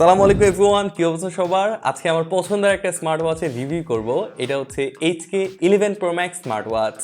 আসসালামু আলাইকুম এভরিওয়ান, কি অবস্থা সবার? আজকে আমার পছন্দের একটা স্মার্ট ওয়াচের রিভিউ করব। এটা হচ্ছে HK 11 Pro Max smart watch.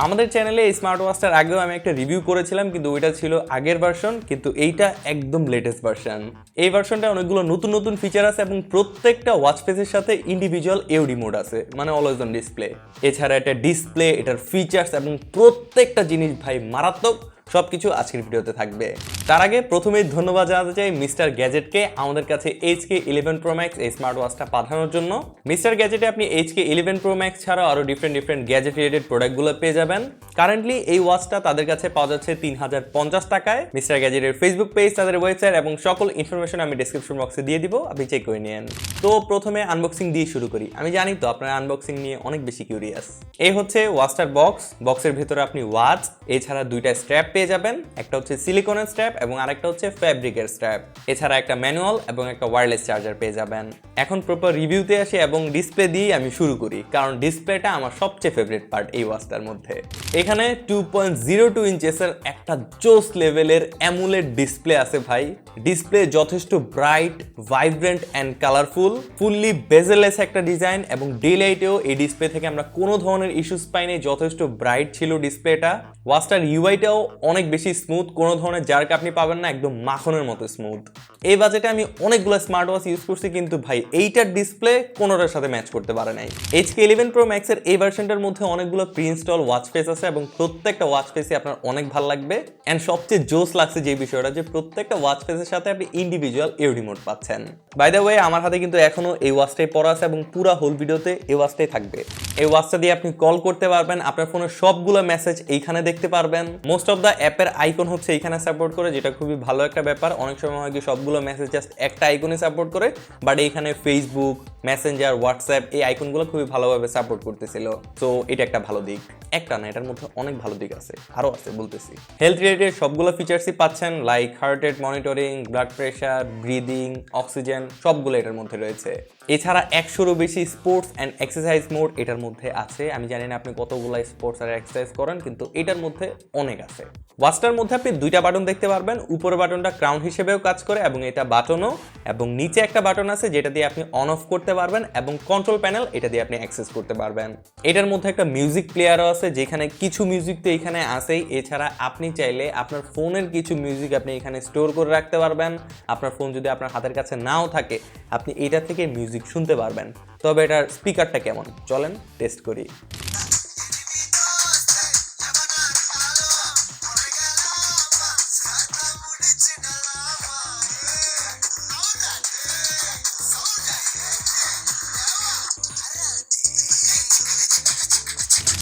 আমাদের চ্যানেলে এই স্মার্ট ওয়াচটার আগেও আমি একটা রিভিউ করেছিলাম, কিন্তু ওইটা ছিল আগের ভার্সন, কিন্তু এইটা একদম লেটেস্ট ভার্সন। এই ভার্সনটা অনেকগুলো নতুন নতুন ফিচার আছে এবং প্রত্যেকটা ওয়াচ ফেসের সাথে ইন্ডিভিজুয়াল এওডি মোড আছে, মানে অলওয়েজ অন ডিসপ্লে। এছাড়া এটা ডিসপ্লে, এটার ফিচার্স এবং প্রত্যেকটা জিনিস ভাই মারাত্মক। সবকিছু আজকের ভিডিওতে থাকবে। তার আগে প্রথমেই ধন্যবাদ জানাতে চাই মিস্টার গ্যাজেটকে আমাদের কাছে HK 11 Pro Max এই স্মার্ট ওয়াচটা পাঠানোর জন্য। মিস্টার গ্যাজেটে আপনি HK 11 Pro Max ছাড়াও আরও ডিফারেন্ট গ্যাজেট রিলেটেড প্রোডাক্টগুলো পেয়ে যাবেন। কারেন্টলি এই ওয়াচটা তাদের কাছে পাওয়া যাচ্ছে 3050 টাকায়। মিস্টার গ্যাজেটের ফেসবুক পেজ, তাদের ওয়েবসাইট এবং সকল ইনফরমেশন আমি ডেসক্রিপশন বক্সে দিয়ে দিব, আপনি চেক করে নিন। তো প্রথমে আনবক্সিং দিয়ে শুরু করি। আমি জানি তো আপনারা আনবক্সিং নিয়ে অনেক বেশি কিউরিয়াস। এই হচ্ছে ওয়াচটার বক্স। বক্সের ভিতরে আপনি ওয়াচ এছাড়া দুইটা স্ট্র্যাপ পেয়ে যাবেন, একটা হচ্ছে সিলিকনের স্ট্র্যাপ এবং আরেকটা হচ্ছে ফ্যাব্রিকের স্ট্র্যাপ। এছাড়া একটা ম্যানুয়াল এবং একটা ওয়্যারলেস চার্জার পেয়ে যাবেন। এখন প্রপার রিভিউতে আসি এবং ডিসপ্লে দিয়ে আমি শুরু করি, কারণ ডিসপ্লেটা আমার সবচেয়ে ফেভারিট পার্ট এই ওয়াচটার মধ্যে। এখানে 2.02 ইঞ্চেসের একটা জোস লেভেলের অ্যামুলেড ডিসপ্লে আছে ভাই। ডিসপ্লে যথেষ্ট bright, vibrant and colourful, fully বেজেলেস একটা ডিজাইন এবং ডে লাইটেও এই ডিসপ্লে থেকে আমরা কোনো ধরনের ইস্যুস পাইনি। যথেষ্ট ব্রাইট ছিল ডিসপ্লেটা। ওয়াচটার ইউআইটাও অনেক বেশি স্মুথ, কোনো ধরনের জার্ক আপনি পাবেন না, একদম মাখনের মতো স্মুথ। এই বাজেটে আমি অনেকগুলো স্মার্ট ওয়াচ ইউজ করছি, কিন্তু ভাই এইটার ডিসপ্লে কোনোটার সাথে ম্যাচ করতে পারে নাই। HK 11 Pro Max এর এই ভার্সনটার মধ্যে অনেকগুলো প্রি ইনস্টল ওয়াচ ফেস আছে এবং প্রত্যেকটা ওয়াচ ফেসই আপনার অনেক ভালো লাগবে। অ্যান্ড সবচেয়ে জোস লাগছে যে বিষয়টা, যে প্রত্যেকটা ওয়াচ ফেসের সাথে আপনি ইন্ডিভিজুয়াল এওডি মোড পাচ্ছেন। বাই দ্য ওয়ে, আমার হাতে কিন্তু এখনো এই ওয়াচটাই পড়া আছে এবং পুরা হোল ভিডিওতে এই ওয়াচটাই থাকবে। এই ওয়াচটা দিয়ে আপনি কল করতে পারবেন, আপনার ফোনের সবগুলো মেসেজ এইখানে দেখতে পারবেন। মোস্ট অফ দ্য অ্যাপের আইকন হচ্ছে এইখানে সাপোর্ট করে, যেটা খুবই ভালো একটা ব্যাপার। অনেক সময় হয় কি সবগুলো মেসেজ জাস্ট একটা আইকনে সাপোর্ট করে, বাট এইখানে ফেসবুক, মেসেঞ্জার, হোয়াটসঅ্যাপ এই আইকনগুলো খুবই ভালোভাবে সাপোর্ট করতেছিল। তো এটা একটা ভালো দিক। একটা না, এটার মধ্যে অনেক ভালো দিক আছে, আরও আছে বলতেছি। হেলথ রিলেটেড সবগুলো ফিচার্সই পাচ্ছেন, like heart rate monitoring, blood pressure, breathing, oxygen সবগুলো এটার মধ্যে রয়েছে। এছাড়া 100-রও বেশি স্পোর্টস অ্যান্ড এক্সারসাইজ মোড এটার মধ্যে আছে। আমি জানি না আপনি কতগুলো স্পোর্টস আর এক্সারসাইজ করেন, কিন্তু এটার মধ্যে অনেক আছে। ওয়াচটার মধ্যে আপনি দুইটা বাটন দেখতে পারবেন। উপরের বাটনটা ক্রাউন হিসেবেও কাজ করে এবং এটা বাটনও, এবং নিচে একটা বাটন আছে যেটা দিয়ে আপনি অন অফ করতে পারবেন, এবং কন্ট্রোল প্যানেল এটা দিয়ে আপনি অ্যাক্সেস করতে পারবেন। এটার মধ্যে একটা মিউজিক প্লেয়ারও আছে, যেখানে কিছু মিউজিক তো এখানে আছেই। এছাড়া আপনি চাইলে আপনার ফোনের কিছু মিউজিক আপনি এখানে স্টোর করে রাখতে পারবেন। আপনার ফোন যদি আপনার হাতের কাছে নাও থাকে, আপনি এটা থেকে মিউজিক শুনতে পারবেন। তবে এটার স্পিকারটা কেমন চলেন টেস্ট করি।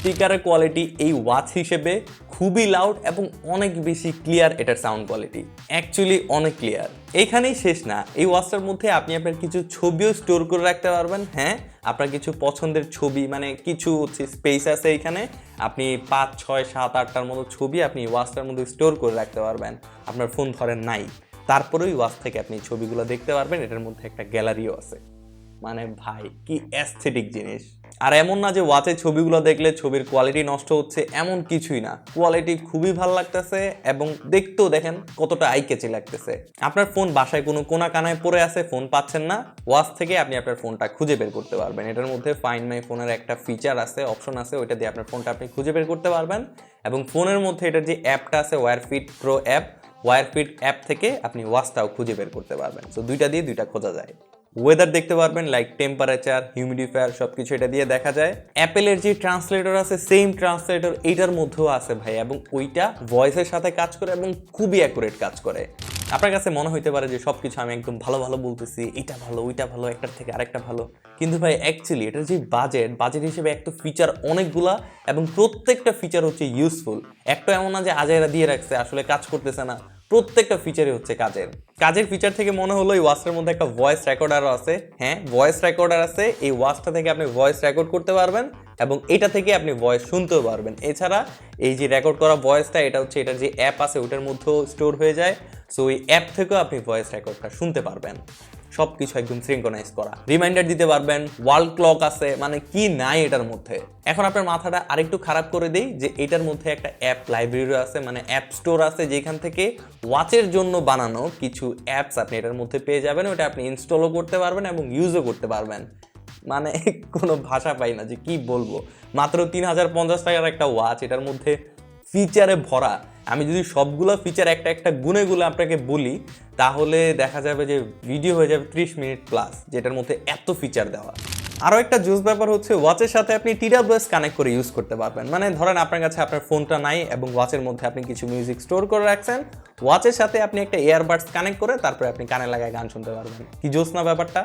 স্পিকারের কোয়ালিটি এই ওয়াচ হিসেবে খুবই লাউড এবং অনেক বেশি ক্লিয়ার। এটার সাউন্ড কোয়ালিটি অ্যাকচুয়ালি অনেক ক্লিয়ার। এইখানেই শেষ না, এই ওয়াচটার মধ্যে আপনি আপনার কিছু ছবিও স্টোর করে রাখতে পারবেন। হ্যাঁ, আপনার কিছু পছন্দের ছবি, মানে কিছু হচ্ছে স্পেস আছে এইখানে, আপনি 5, 6, 7, 8টার মতো ছবি আপনি ওয়াচটার মধ্যে স্টোর করে রাখতে পারবেন। আপনার ফোন ধরেন নাই, তারপরেই ওয়াচ থেকে আপনি ছবিগুলো দেখতে পারবেন। এটার মধ্যে একটা গ্যালারিও আছে। মানে ভাই কি অ্যাস্থেটিক জিনিস। আর এমন না যে ওয়াচের ছবিগুলো দেখলে ছবির কোয়ালিটি নষ্ট হচ্ছে, এমন কিছুই না। কোয়ালিটি খুবই ভালো লাগতেছে এবং দেখতেও দেখেন কতটা আই ক্যাচি লাগতেছে। আপনার ফোন বাসায় কোনো কোনা কানায় পড়ে আছে, ফোন পাচ্ছেন না, ওয়াচ থেকে আপনি আপনার ফোনটা খুঁজে বের করতে পারবেন। এটার মধ্যে ফাইন্ড মাই ফোনের একটা ফিচার আছে, অপশন আছে, ওইটা দিয়ে আপনার ফোনটা আপনি খুঁজে বের করতে পারবেন। এবং ফোনের মধ্যে এটার যে অ্যাপটা আছে ওয়্যারফিট প্রো অ্যাপ, ওয়্যারফিট অ্যাপ থেকে আপনি ওয়াচটাও খুঁজে বের করতে পারবেন। তো দুইটা দিয়ে দুইটা খোঁজা যায়। ওয়েদার দেখতে পারবেন, লাইক টেম্পারেচার, হিউমিডিফায়ার সবকিছু এটা দিয়ে দেখা যায়। অ্যাপেলের যে ট্রান্সলেটর আছে, সেম ট্রান্সলেটর এইটার মধ্যেও আছে ভাই, এবং ওইটা ভয়েসের সাথে কাজ করে এবং খুবই অ্যাকুরেট কাজ করে। আপনার কাছে মনে হইতে পারে যে সবকিছু আমি একদম ভালো ভালো বলতেছি, এটা ভালো ওইটা ভালো, একটার থেকে আরেকটা ভালো, কিন্তু ভাই অ্যাকচুয়ালি এটার যে বাজেট হিসেবে একটা ফিচার অনেকগুলা এবং প্রত্যেকটা ফিচার হচ্ছে ইউজফুল। একটা এমন না যে আজাইরা দিয়ে রাখছে আসলে কাজ করতেছে না, প্রত্যেকটা ফিচারই হচ্ছে কাজের ফিচার থেকে মনে হলো এই ওয়াচটার মধ্যে একটা ভয়েস রেকর্ডারও আছে। হ্যাঁ, ভয়েস রেকর্ডার আছে। এই ওয়াচটা থেকে আপনি ভয়েস রেকর্ড করতে পারবেন এবং এটা থেকে আপনি ভয়েস শুনতেও পারবেন। এছাড়া এই যে রেকর্ড করা ভয়েসটা, এটা হচ্ছে এটার যে অ্যাপ আছে ওটার মধ্যেও স্টোর হয়ে যায়। সো এই অ্যাপ থেকেও আপনি ভয়েস রেকর্ডটা শুনতে পারবেন। সব কিছু একদম সিনক্রোনাইজ করা, রিমাইন্ডার দিতে পারবেন, ওয়াল ক্লক আছে, মানে কি নাই এটার মধ্যে। এখন আপনার মাথাটা আরেকটু খারাপ করে দেই যে এটার মধ্যে একটা অ্যাপ লাইব্রেরি আছে, মানে অ্যাপ স্টোর আছে, যেখান থেকে ওয়াচের জন্য বানানো কিছু অ্যাপস আপনি এটার মধ্যে পেয়ে যাবেন। ওটা আপনি ইনস্টলও করতে পারবেন এবং ইউজও করতে পারবেন। মানে কোনো ভাষা পাই না যে কি বলবো। মাত্র 3050 টাকার একটা ওয়াচ, এটার মধ্যে ফিচারে ভরা। আমি যদি সবগুলো ফিচার একটা একটা গুনে আপনাকে বলি তাহলে দেখা যাবে যে ভিডিও হয়ে যাবে 30 মিনিট প্লাস, যেটার মধ্যে এত ফিচার দেওয়া। আরও একটা জোস ব্যাপার হচ্ছে ওয়াচের সাথে আপনি TWS কানেক্ট করে ইউজ করতে পারবেন। মানে ধরেন আপনার কাছে আপনার ফোনটা নাই এবং ওয়াচের মধ্যে আপনি কিছু মিউজিক স্টোর করে রাখছেন, ওয়াচের সাথে আপনি একটা ইয়ারবাডস কানেক্ট করে তারপরে আপনি কানে লাগায় গান শুনতে পারবেন। কি জোস না ব্যাপারটা।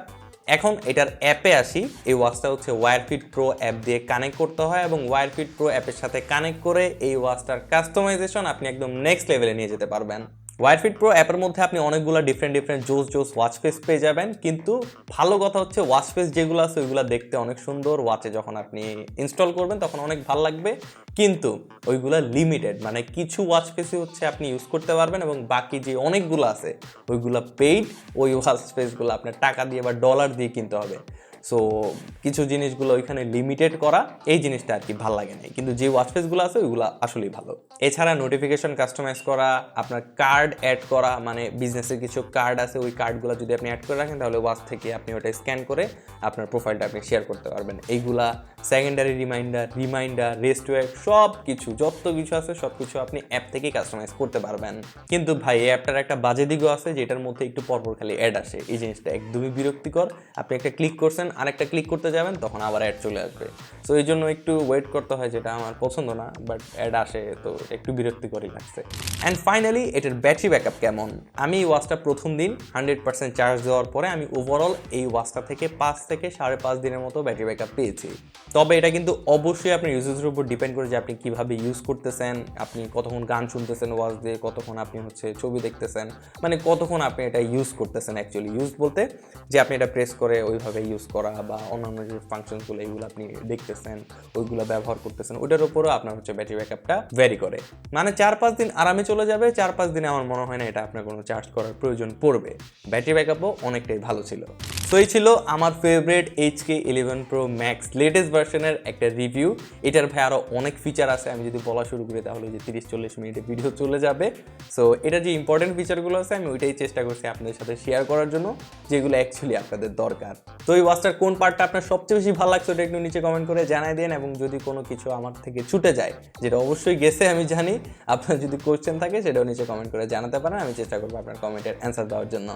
এখন এটার অ্যাপে আসি। এই ওয়াচটা হচ্ছে ওয়্যারফিট প্রো অ্যাপ দিয়ে কানেক্ট করতে হয় এবং ওয়্যারফিট প্রো অ্যাপের সাথে কানেক্ট করে এই ওয়াচটার কাস্টমাইজেশন আপনি একদম নেক্সট লেভেলে নিয়ে যেতে পারবেন। ওয়্যারফিট প্রো অ্যাপের মধ্যে আপনি অনেকগুলো ডিফারেন্ট জোস ওয়াচ ফেস পেয়ে যাবেন, কিন্তু ভালো কথা হচ্ছে ওয়াচ ফেস যেগুলো আছে ওইগুলো দেখতে অনেক সুন্দর, ওয়াচে যখন আপনি ইনস্টল করবেন তখন অনেক ভালো লাগবে, কিন্তু ওইগুলো লিমিটেড। মানে কিছু ওয়াচ ফেসই হচ্ছে আপনি ইউজ করতে পারবেন এবং বাকি যে অনেকগুলো আছে ওইগুলো পেইড। ওই ওয়াচ ফেসগুলো আপনার টাকা দিয়ে বা ডলার দিয়ে কিনতে হবে। সো কিছু জিনিসগুলো ওইখানে লিমিটেড করা, এই জিনিসটা আর কি ভালো লাগে নাই, কিন্তু যে ওয়াচ ফেসগুলো আছে ওইগুলো আসলেই ভালো। এছাড়া নোটিফিকেশন কাস্টমাইজ করা, আপনার কার্ড অ্যাড করা, মানে বিজনেসের কিছু কার্ড আছে ওই কার্ডগুলো যদি আপনি অ্যাড করে রাখেন তাহলে ওয়াচ থেকে আপনি ওটা স্ক্যান করে আপনার প্রোফাইলটা আপনি শেয়ার করতে পারবেন। এইগুলা সেকেন্ডারি রিমাইন্ডার রেস্টওয়ার্ক সব কিছু, যত কিছু আছে সব কিছু আপনি অ্যাপ থেকেই কাস্টমাইজ করতে পারবেন। কিন্তু ভাই এই অ্যাপটার একটা বাজে দিকও আছে, যেটার মধ্যে একটু পরপর খালি অ্যাড আসে। এই জিনিসটা একদমই বিরক্তিকর। আপনি একটা ক্লিক করছেন, আরেকটা ক্লিক করতে যাবেন, তখন আবার অ্যাড চলে আসবে। সো এই জন্য একটু ওয়েট করতে হয়, যেটা আমার পছন্দ না, বাট অ্যাড আসে তো একটু বিরক্তিকরই লাগছে। অ্যান্ড ফাইনালি এটার ব্যাটারি ব্যাকআপ কেমন। আমি এই ওয়াচটা প্রথম দিন 100% চার্জ দেওয়ার পরে আমি ওভারঅল এই ওয়াচটা থেকে 5 থেকে 5.5 দিনের মতো ব্যাটারি ব্যাকআপ পেয়েছি। তবে এটা কিন্তু অবশ্যই আপনার ইউজেসের উপর ডিপেন্ড করে যে আপনি কীভাবে ইউজ করতেছেন, আপনি কতক্ষণ গান শুনতেছেন ওয়াচ দিয়ে, কতক্ষণ আপনি হচ্ছে ছবি দেখতেছেন, মানে কতক্ষণ আপনি এটা ইউজ করতেছেন। অ্যাকচুয়ালি ইউজ বলতে যে আপনি এটা প্রেস করে ওইভাবে ইউজ করা বা অন্যান্য যে ফাংশনসগুলো এগুলো আপনি দেখতেছেন, ওইগুলো ব্যবহার করতেছেন, ওইটার উপরও আপনার হচ্ছে ব্যাটারি ব্যাকআপটা ভ্যারি করে। মানে 4-5 দিন আরামে চলে যাবে। 4-5 দিনে আমার মনে হয় না এটা আপনার কোনো চার্জ করার প্রয়োজন পড়বে। ব্যাটারি ব্যাকআপও অনেকটাই ভালো ছিল। সো এই ছিল আমার favourite HK11 Pro Max latest ভার্সনের একটা রিভিউ। এটার ভাই আরও অনেক ফিচার আছে, আমি যদি বলা শুরু করি তাহলে যে 30-40 মিনিটে ভিডিও চলে যাবে। সো এটার যে ইম্পর্টেন্ট ফিচারগুলো আছে আমি ওইটাই চেষ্টা করছি আপনাদের সাথে শেয়ার করার জন্য, যেগুলো অ্যাকচুয়ালি আপনাদের দরকার। তো এই ওয়াচটার কোন পার্টটা আপনার সবচেয়ে বেশি ভালো লাগছে ওটা একটু নিচে কমেন্ট করে জানাই দেন, এবং যদি কোনো কিছু আমার থেকে ছুটে যায়, যেটা অবশ্যই গেছে আমি জানি, আপনার যদি কোয়েশ্চেন থাকে সেটাও নিচে কমেন্ট করে জানাতে পারেন, আমি চেষ্টা করবো আপনার কমেন্টের অ্যান্সার দেওয়ার জন্য।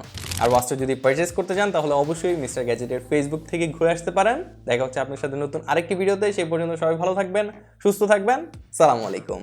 আর ওয়াচটা যদি পারচেস করতে চান তাহলে অবশ্যই মিস্টার গ্যাজেটের ফেসবুক থেকে ঘুরে আসতে পারেন। দেখা হচ্ছে আপনার সাথে নতুন আরেকটি ভিডিওতে। সেই পর্যন্ত সবাই ভালো থাকবেন, সুস্থ থাকবেন। সালামু আলাইকুম।